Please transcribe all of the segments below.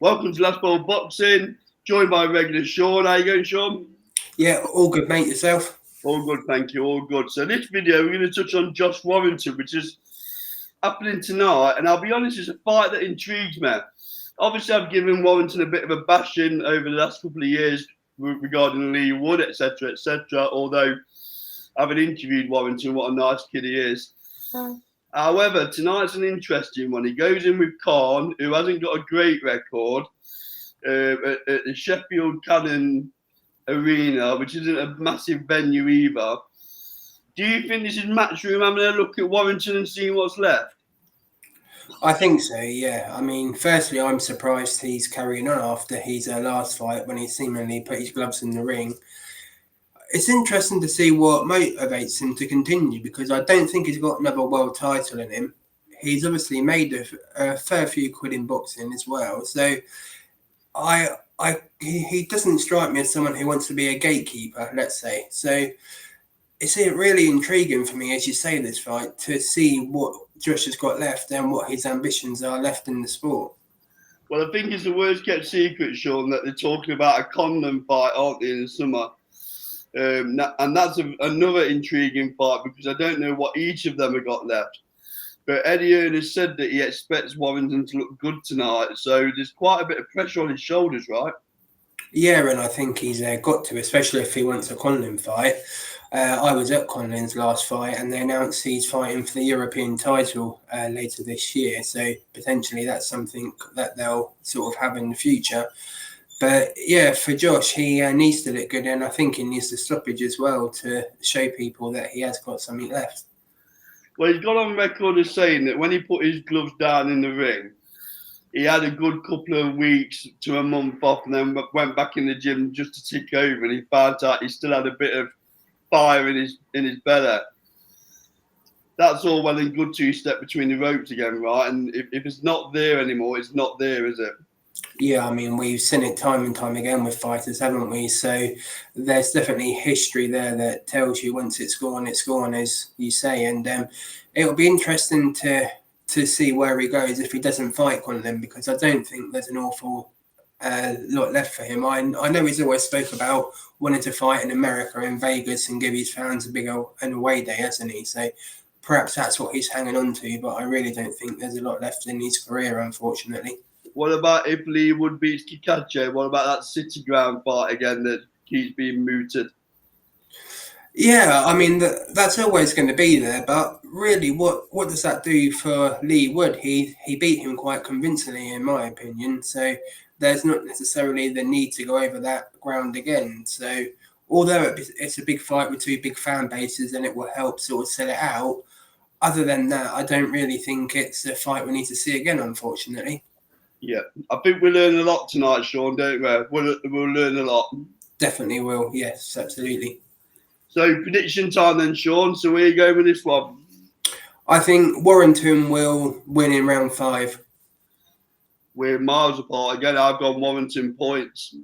Welcome to Last Bowl Boxing, joined by regular Sean. How you going, Sean? Yeah, all good, mate. Yourself? All good, thank you. All good. So this video, we're going to touch on Josh Warrington, which is happening tonight. And I'll be honest, it's a fight that intrigues me. Obviously, I've given Warrington a bit of a bashing over the last couple of years regarding Lee Wood, etc., etc. Although I haven't interviewed Warrington, what a nice kid he is. However, tonight's an interesting one. He goes in with Khan, who hasn't got a great record, at the Sheffield Canon Arena, which isn't a massive venue either. Do you think this is Matchroom having a look at Warrington and seeing what's left? I think so, yeah. I mean, firstly, I'm surprised he's carrying on after his last fight when he seemingly put his gloves in the ring. It's interesting to see what motivates him to continue because I don't think he's got another world title in him. He's obviously made a fair few quid in boxing as well. So he doesn't strike me as someone who wants to be a gatekeeper, let's say. So it's really intriguing for me, as you say, this fight, to see what Josh has got left and what his ambitions are left in the sport. Well, I think it's the worst kept secret, Sean, that they're talking about a Conlon fight, aren't they, in the summer? And that's another intriguing fight because I don't know what each of them have got left. But Eddie Hearn has said that he expects Warrington to look good tonight. So there's quite a bit of pressure on his shoulders, right? Yeah, and I think he's got to, especially if he wants a Conlon fight. I was at Conlon's last fight and they announced he's fighting for the European title later this year. So potentially that's something that they'll sort of have in the future. But yeah, for Josh, he needs to look good, and I think he needs the stoppage as well to show people that he has got something left. Well, he's got on record as saying that when he put his gloves down in the ring, he had a good couple of weeks to a month off and then went back in the gym just to tick over, and he found out he still had a bit of fire in his belly. That's all well and good till you step between the ropes again, right? And if it's not there anymore, it's not there, is it? Yeah, I mean, we've seen it time and time again with fighters, haven't we? So there's definitely history there that tells you once it's gone, as you say. And it'll be interesting to see where he goes if he doesn't fight Conlon, because I don't think there's an awful lot left for him. I know he's always spoke about wanting to fight in America, in Vegas, and give his fans a big an away day, hasn't he? So perhaps that's what he's hanging on to, but I really don't think there's a lot left in his career, unfortunately. What about if Lee Wood beats Kikache? What about that City Ground fight again that keeps being mooted? Yeah, I mean, that's always going to be there, but really, what does that do for Lee Wood? He beat him quite convincingly, in my opinion, so there's not necessarily the need to go over that ground again. So although it's a big fight with two big fan bases and it will help sort of sell it out, other than that, I don't really think it's a fight we need to see again, unfortunately. Yeah, I think we'll learn a lot tonight, Sean, don't we? We'll learn a lot. Definitely will, yes, absolutely. So prediction time then, Sean. So where are you going with this one? I think Warrington will win in round 5. We're miles apart. Again, I've gone Warrington points.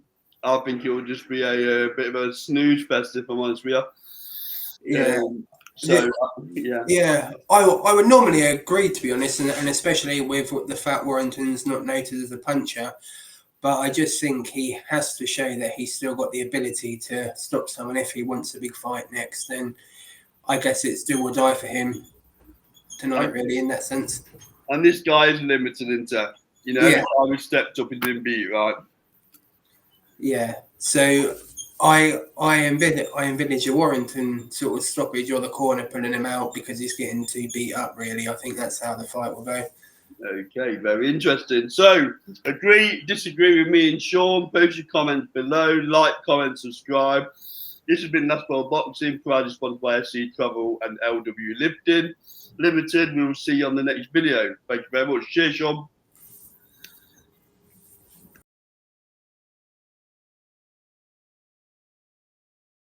I think it will just be a bit of a snooze fest, if I'm honest with you. Yeah. Yeah. I would normally agree, to be honest, and especially with the fact Warrington's not noted as a puncher. But I just think he has to show that he's still got the ability to stop someone if he wants a big fight next. Then I guess it's do or die for him tonight, really, in that sense. And this guy is limited into, every time he stepped up, he didn't beat, right? Yeah. So I envisage a Warrington sort of stoppage or the corner pulling him out because he's getting too beat up, really. I think that's how the fight will go. Okay, very interesting. So, agree, disagree with me and Sean. Post your comments below. Like, comment, subscribe. This has been Last Bowl Boxing, proudly sponsored by SC Travel and LW Lifting Limited. We will see you on the next video. Thank you very much. Cheers, Sean.